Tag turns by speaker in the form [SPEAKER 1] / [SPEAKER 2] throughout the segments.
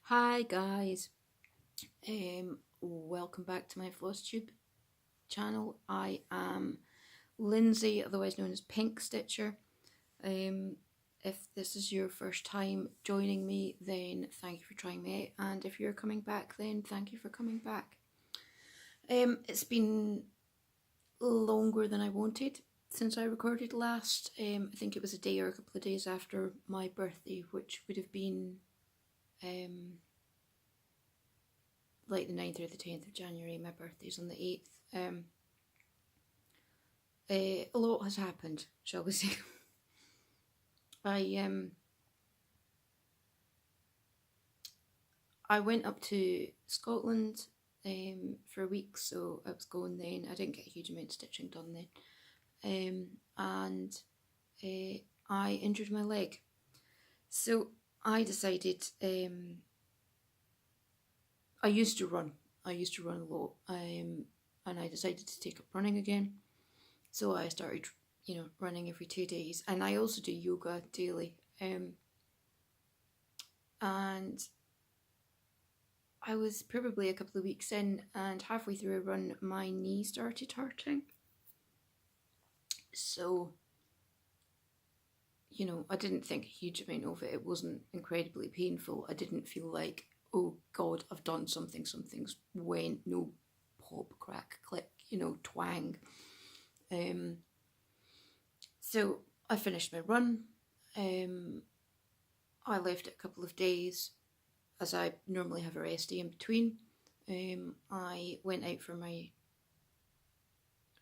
[SPEAKER 1] Hi guys, welcome back to my Flosstube channel. I am Lindsay, otherwise known as Pink Stitcher. If this is your first time joining me, then thank you for trying me out, and if you're coming back, then thank you for coming back. It's been longer than I wanted since I recorded last. I think it was a day or a couple of days after my birthday, which would have been like the 9th or the 10th of January. My birthday's on the 8th. A lot has happened, shall we say. I went up to Scotland for a week, so I was going then. I didn't get a huge amount of stitching done then. And I injured my leg. So I decided, I used to run a lot, and I decided to take up running again. So I started, running every 2 days, and I also do yoga daily. And I was probably a couple of weeks in, and halfway through a run, my knee started hurting. So, I didn't think a huge amount of it. It wasn't incredibly painful. I didn't feel like, oh God, I've done something. Something's went. No pop, crack, click, twang. So I finished my run. I left it a couple of days, as I normally have a rest day in between. I went out for my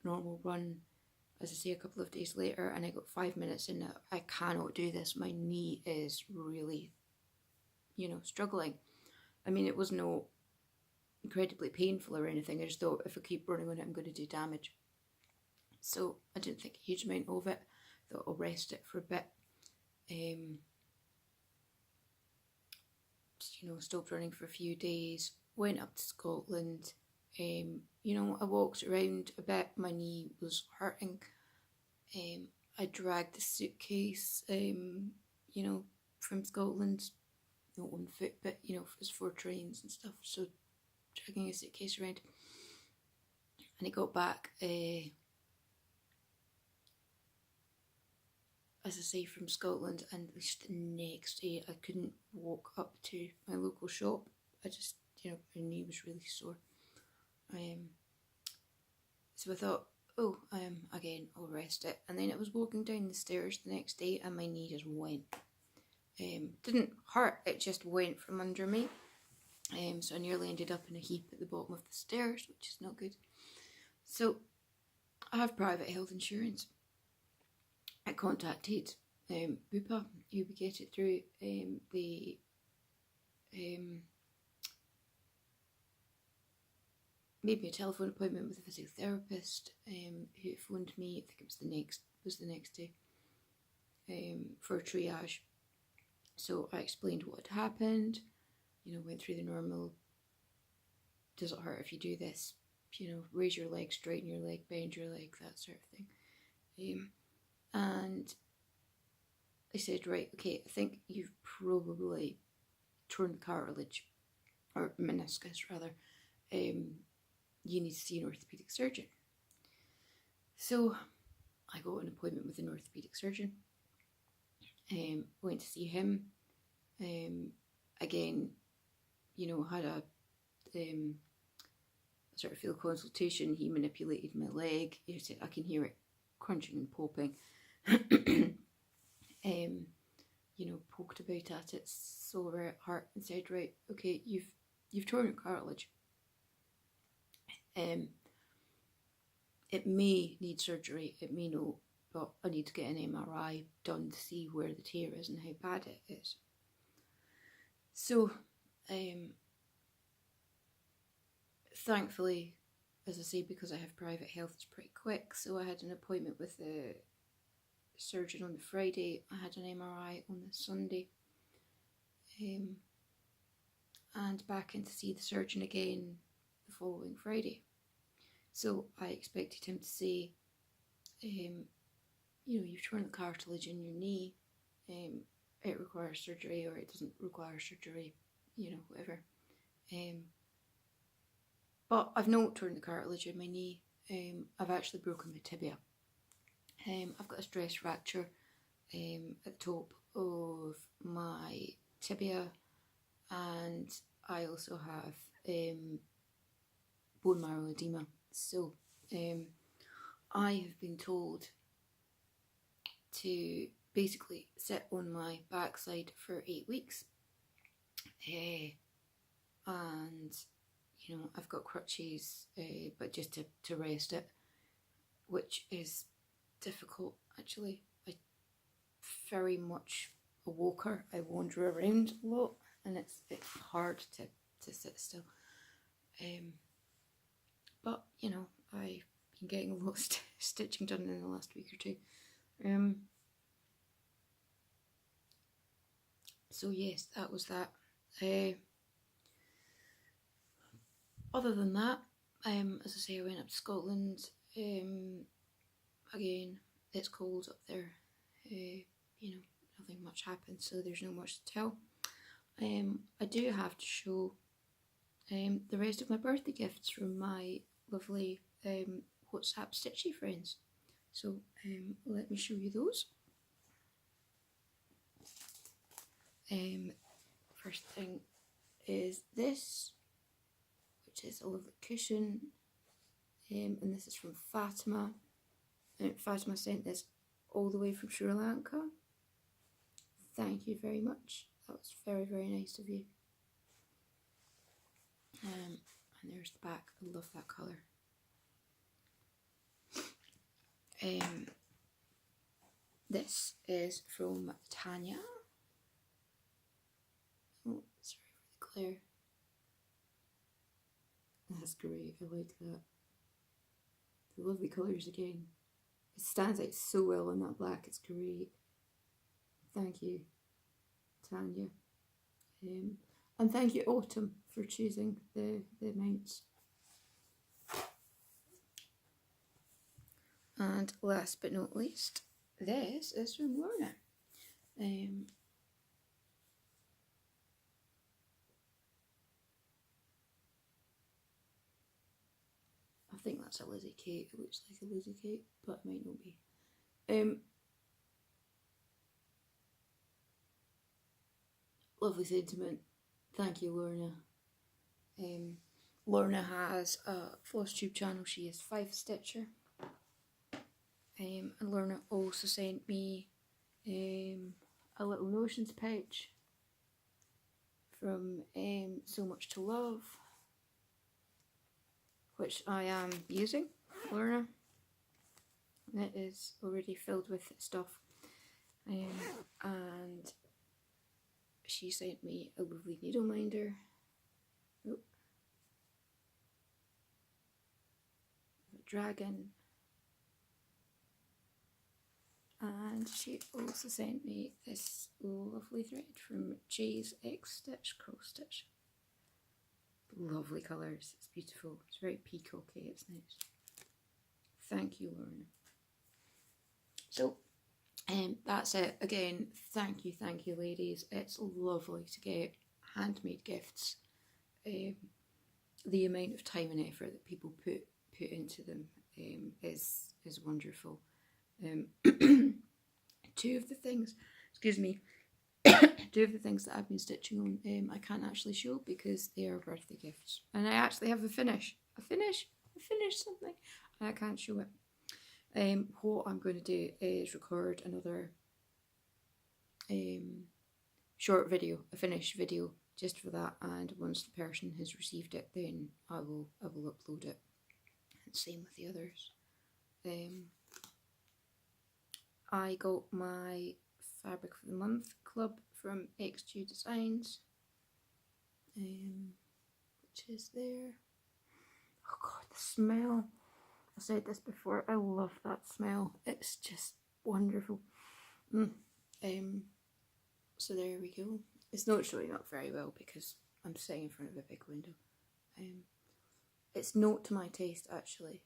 [SPEAKER 1] normal run, as I say, a couple of days later, and I got 5 minutes in. I cannot do this. My knee is really, struggling. I mean, it was no incredibly painful or anything. I just thought if I keep running on it, I'm going to do damage. So I didn't think a huge amount of it. Thought I'll rest it for a bit. Stopped running for a few days. Went up to Scotland. I walked around a bit. My knee was hurting. I dragged the suitcase, from Scotland, not on foot, but it was for trains and stuff. So dragging a suitcase around, and I got back, as I say, from Scotland, and at least the next day I couldn't walk up to my local shop. I just, my knee was really sore. So I thought, again, I'll rest it. And then I was walking down the stairs the next day, and my knee just went. Didn't hurt, it just went from under me. So I nearly ended up in a heap at the bottom of the stairs, which is not good. So I have private health insurance. I contacted Bupa, who would get it through. They made me a telephone appointment with a physiotherapist, who phoned me. I think it was the next day, for a triage. So I explained what had happened. Went through the normal. Does it hurt if you do this? Raise your leg, straighten your leg, bend your leg, that sort of thing. And I said, right, okay, I think you've probably torn the cartilage, or meniscus rather. You need to see an orthopaedic surgeon. So I got an appointment with an orthopaedic surgeon. Went to see him. Again, had a sort of field consultation. He manipulated my leg. He said I can hear it crunching and popping. Poked about at it, saw where it hurt, and said, right, okay, you've torn your cartilage. It may need surgery, it may not, but I need to get an MRI done to see where the tear is and how bad it is. So, thankfully, as I say, because I have private health, it's pretty quick. So I had an appointment with the surgeon on the Friday. I had an MRI on the Sunday, and back in to see the surgeon again the following Friday. So I expected him to say, you've torn the cartilage in your knee, it requires surgery or it doesn't require surgery, you know, whatever. But I've not torn the cartilage in my knee. I've actually broken my tibia. I've got a stress fracture at the top of my tibia, and I also have bone marrow edema. So I have been told to basically sit on my backside for 8 weeks, and you know, I've got crutches, but just to rest it, which is difficult actually. I'm very much a walker. I wander around a lot, and it's hard to sit still. But you know, I've been getting a lot of stitching done in the last week or two. So yes, that was that. Other than that, as I say, I went up to Scotland. Again, it's cold up there. You know, nothing much happened, so there's no much to tell. I do have to show the rest of my birthday gifts from my lovely WhatsApp stitchy friends. So let me show you those. First thing is this, which is a lovely cushion, and this is from Fatima. Fatima sent this all the way from Sri Lanka. Thank you very much. That was very, very nice of you. And there's the back. I love that colour. This is from Tanya. Oh, sorry for the glare. That's great. I like that. The lovely colours again. It stands out so well on that black. It's great. Thank you, Tanya. And thank you, Autumn, for choosing the mounts. And last but not least, this is from Lorna. I think that's a Lizzie Kate. It looks like a Lizzie Kate, but it might not be. Lovely sentiment. Thank you, Lorna. Lorna has a Flosstube channel. She is 5 Stitcher. And Lorna also sent me a little notions pouch from So Much to Love, which I am using, Lorna. It is already filled with stuff. And she sent me a lovely needle minder. Oh. A dragon. And she also sent me this lovely thread from Jay's X Stitch Cross Stitch. Lovely colours, it's beautiful, it's very peacocky, it's nice. Thank you, Lorna. So, that's it. Again, thank you, ladies. It's lovely to get handmade gifts. The amount of time and effort that people put into them is wonderful. Two of the things that I've been stitching on, I can't actually show because they are birthday gifts, and I actually have I finished something, and I can't show it. What I'm going to do is record another short video, a finished video, just for that, and once the person has received it, then I will upload it. And same with the others. I got my Fabric for the Month club from X2 Designs, which is there. Oh god, the smell. I said this before, I love that smell. It's just wonderful. So there we go. It's not showing up very well because I'm sitting in front of a big window. It's not to my taste, actually.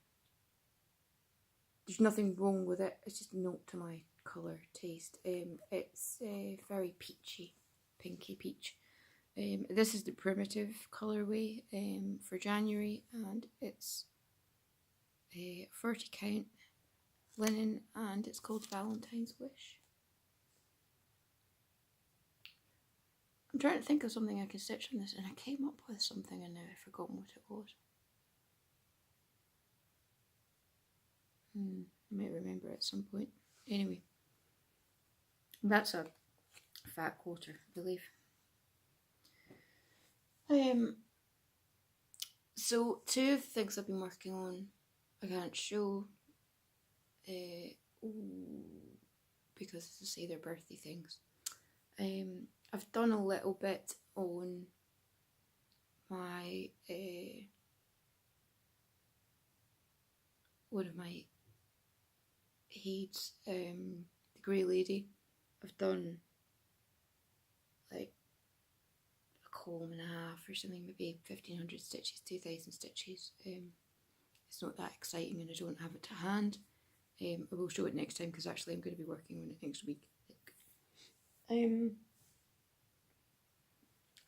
[SPEAKER 1] There's nothing wrong with it, it's just not to my colour taste. It's very peachy, pinky peach. This is the primitive colourway for January, and it's a 30 count linen, and it's called Valentine's Wish. I'm trying to think of something I could stitch on this, and I came up with something and now I've forgotten what it was. I might remember at some point. Anyway, that's a fat quarter, I believe. So two of the things I've been working on I can't show because, as I say, they're birthday things. I've done a little bit on my one of my heads, the Grey Lady. I've done like a column and a half or something, maybe 1500 stitches, 2000 stitches. It's not that exciting and I don't have it to hand. I will show it next time because actually I'm going to be working on it next week.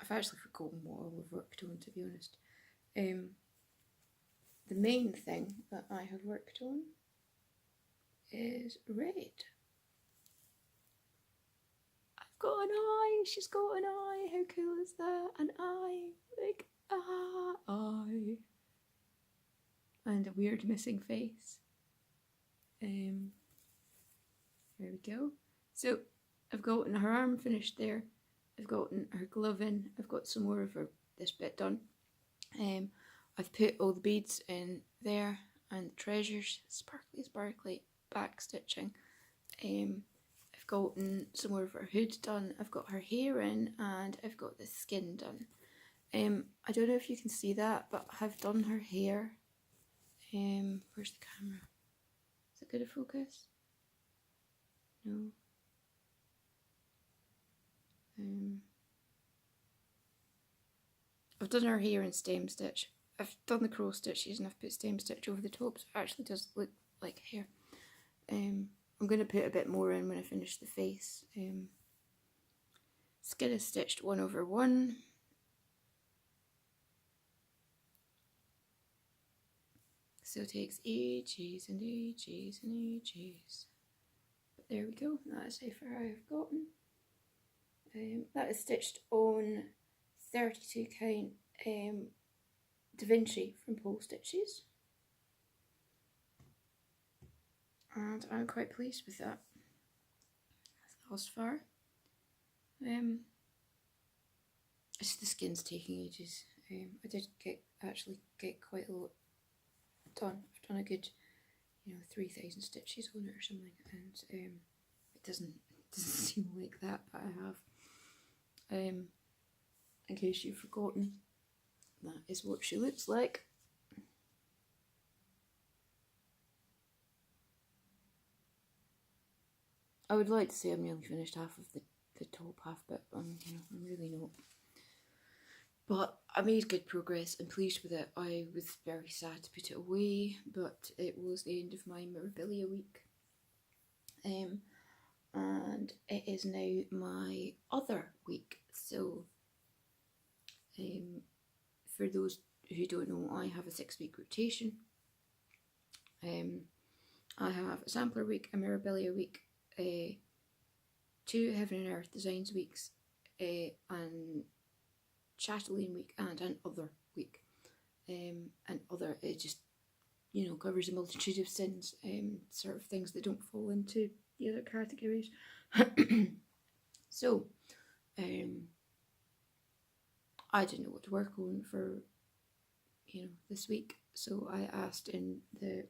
[SPEAKER 1] I've actually forgotten what all I've worked on, to be honest. The main thing that I have worked on is red. I've got an eye, she's got an eye, how cool is that? An eye, like eye. And a weird missing face. There we go. So I've gotten her arm finished there. I've gotten her glove in. I've got some more of this bit done. I've put all the beads in there and the treasures, sparkly back stitching. I've gotten some more of her hood done. I've got her hair in and I've got the skin done. I don't know if you can see that, but I've done her hair. Where's the camera? Is it good at focus? No. I've done her hair in stem stitch. I've done the cross stitches and I've put stem stitch over the top, so it actually does look like hair. I'm going to put a bit more in when I finish the face. Skin is stitched 1/1. So it takes ages and ages and ages. But there we go, that is how far I've gotten. That is stitched on 32 count Da Vinci from Pole Stitches. And I'm quite pleased with that thus far. It's the skin's taking ages. I did actually get quite a lot done. I've done a good, 3,000 stitches on it or something, and it doesn't seem like that, but I have. In case you've forgotten, that is what she looks like. I would like to say I'm nearly finished half of the top half, but I'm really not. But I made good progress. I'm pleased with it. I was very sad to put it away, but it was the end of my Mirabilia week. And it is now my other week. So, for those who don't know, I have a 6-week rotation. I have a sampler week, a Mirabilia week, 2 Heaven and Earth Designs weeks, and Chatelaine week, and an other week. And other, it just, covers a multitude of sins, sort of things that don't fall into the other categories. So, I didn't know what to work on for, this week. So I asked in the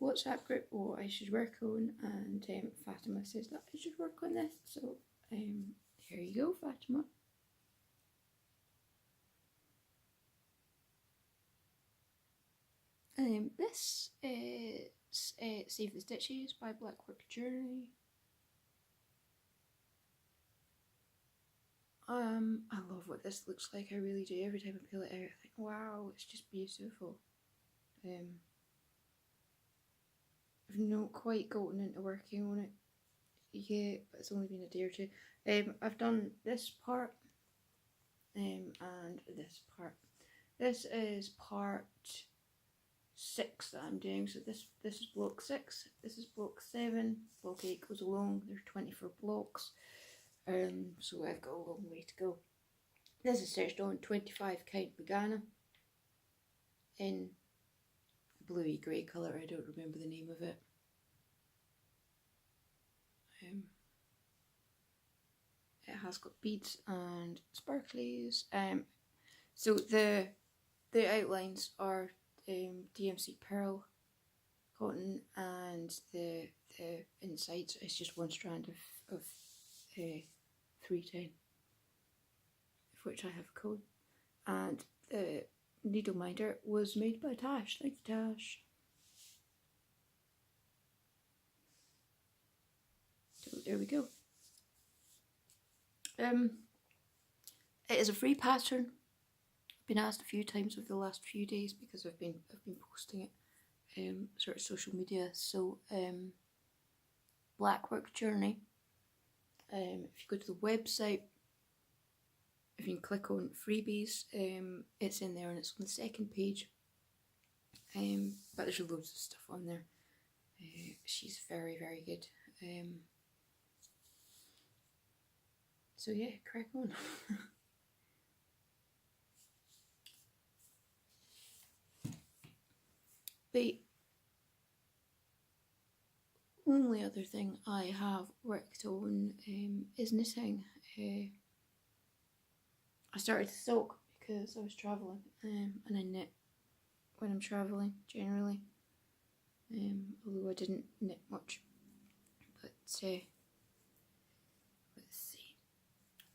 [SPEAKER 1] WhatsApp group what I should work on, and Fatima says that I should work on this. So here you go, Fatima. This is Save the Stitches by Blackwork Journey. I love what this looks like, I really do. Every time I pull it out, I think, wow, it's just beautiful. I've not quite gotten into working on it yet, but it's only been a day or two. I've done this part, and this part. This is part 6 that I'm doing. So this is block 6. This is block 7. Block 8 goes along. There's 24 blocks. So I've got a long way to go. This is searched on 25 count Begana in bluey grey colour. I don't remember the name of it. It has got beads and sparklies. So the outlines are DMC pearl cotton, and the insides is just one strand of 310, of which I have a code. And the needle minder was made by Tash. Thank you, Tash. So there we go. It is a free pattern. I've been asked a few times over the last few days because I've been posting it sort of social media. So Blackwork Journey. If you go to the website, if you can click on freebies, it's in there and it's on the second page. But there's loads of stuff on there. She's very, very good. So yeah, crack on. The only other thing I have worked on is knitting. I started to sew because I was travelling, and I knit when I'm travelling generally, although I didn't knit much. But let's see.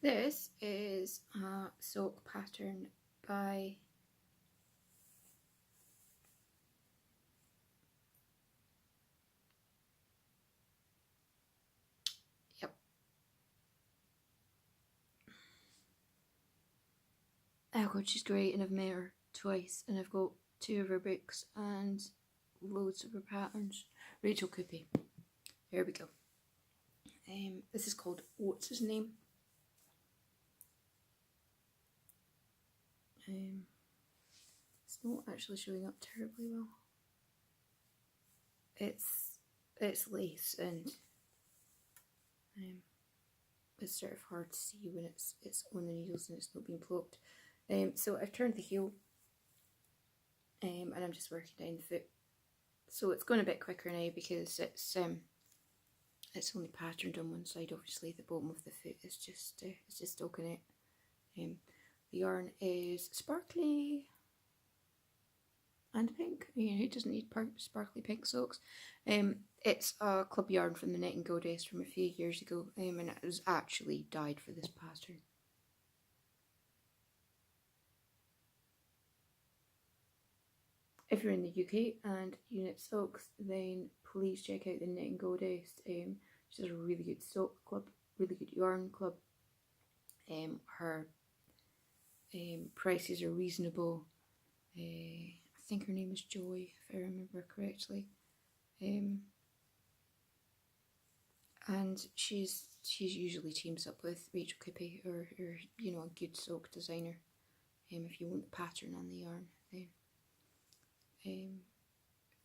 [SPEAKER 1] This is a sock pattern by oh god, she's great, and I've met her twice, and I've got 2 of her books and loads of her patterns. Rachel Coopey. There we go. This is called What's His Name? It's not actually showing up terribly well. It's lace, and it's sort of hard to see when it's on the needles and it's not being plopped. So I've turned the heel, and I'm just working down the foot. So it's going a bit quicker now because it's only patterned on one side. Obviously, the bottom of the foot is just stocking it. The yarn is sparkly and pink. Yeah, who doesn't need sparkly pink socks? It's a club yarn from the Knitting Goddess from a few years ago, and it was actually dyed for this pattern. If you're in the UK and you knit socks, then please check out the Knitting Goddess. She does a really good sock club, really good yarn club. Her prices are reasonable. I think her name is Joy, if I remember correctly. And she's usually teams up with Rachel Coopey or you know, a good sock designer. If you want the pattern and the yarn, then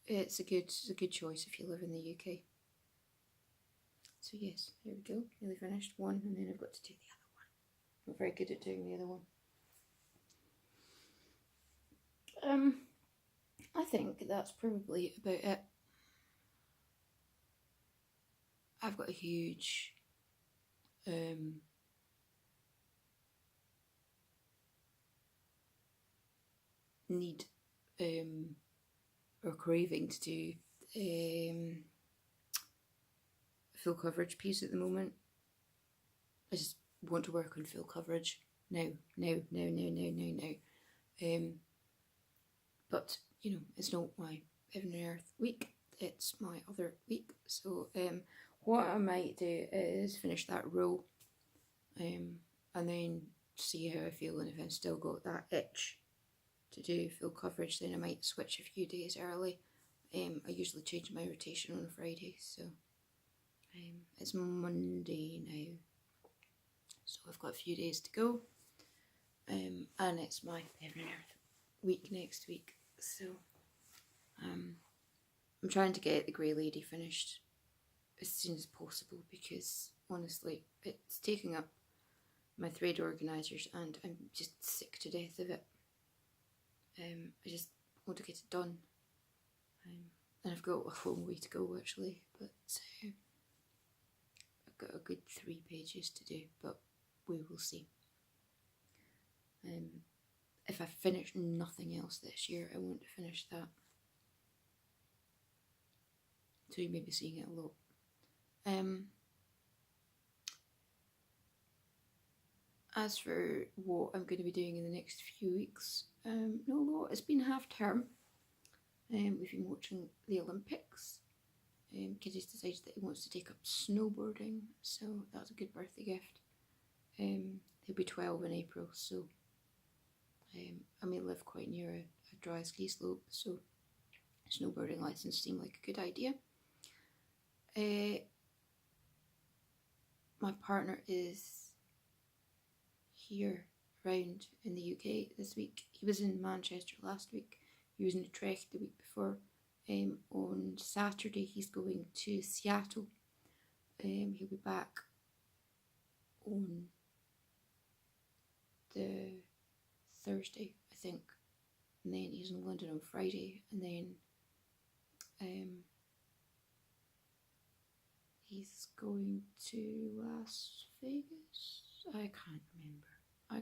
[SPEAKER 1] it's a good choice if you live in the UK. So yes, here we go. Nearly finished one, and then I've got to do the other one. I'm not very good at doing the other one. I think that's probably about it. I've got a huge need or craving to do full coverage piece at the moment. I just want to work on full coverage now. But you know, it's not my Heaven and Earth week, it's my other week. So what I might do is finish that row and then see how I feel, and if I've still got that itch to do full coverage, then I might switch a few days early. I usually change my rotation on a Friday, so it's Monday now, so I've got a few days to go. and it's my Heaven and Earth week next week, so I'm trying to get the Grey Lady finished as soon as possible, because honestly it's taking up my thread organisers and I'm just sick to death of it. I just want to get it done, and I've got a long way to go actually, but I've got a good 3 pages to do, but we will see. If I finish nothing else this year, I want to finish that. So you may be seeing it a lot. As for what I'm going to be doing in the next few weeks, not a lot. It's been half term. We've been watching the Olympics. Kiddy's decided that he wants to take up snowboarding, so that's a good birthday gift. He'll be 12 in April, so I may live quite near a dry ski slope, so a snowboarding license seemed like a good idea. My partner is here around in the UK this week. He was in Manchester last week. He was in Utrecht the week before. On Saturday he's going to Seattle. He'll be back on the Thursday, I think, and then he's in London on Friday, and then he's going to Las Vegas. I can't remember. I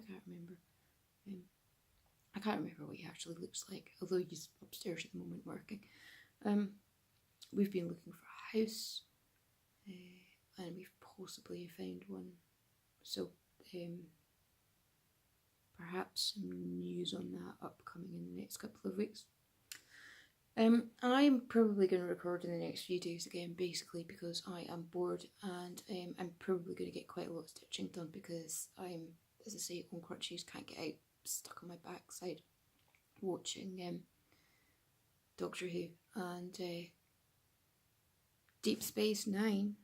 [SPEAKER 1] can't remember what he actually looks like, although he's upstairs at the moment working. We've been looking for a house, and we've possibly found one, so perhaps some news on that upcoming in the next couple of weeks. I'm probably going to record in the next few days again, basically because I am bored, and I'm probably going to get quite a lot of stitching done because I'm, as I say, on crutches, can't get out, stuck on my backside watching Doctor Who and Deep Space Nine.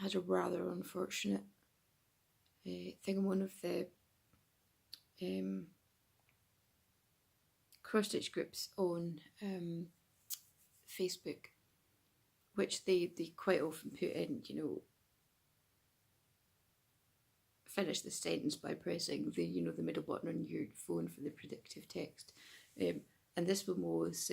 [SPEAKER 1] Had a rather unfortunate thing on one of the cross-stitch groups on Facebook, which they quite often put in, you know, finish the sentence by pressing the, you know, the middle button on your phone for the predictive text. And this one was,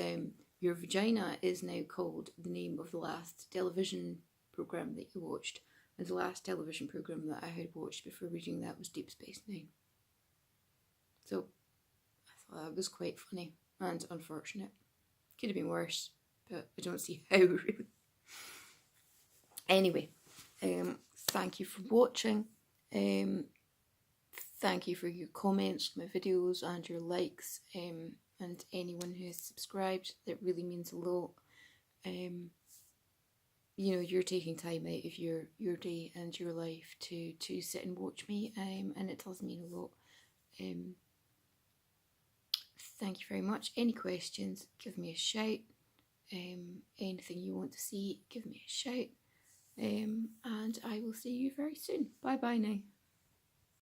[SPEAKER 1] your vagina is now called the name of the last television programme that you watched. And the last television programme that I had watched before reading that was Deep Space Nine. So I thought that was quite funny and unfortunate. Could have been worse, but I don't see how, really. Anyway, thank you for watching. Thank you for your comments on my videos and your likes, and anyone who has subscribed. That really means a lot. You know, you're taking time out of your day and your life to sit and watch me, and it does mean a lot. Thank you very much. Any questions, give me a shout. Anything you want to see, give me a shout. And I will see you very soon. Bye bye now.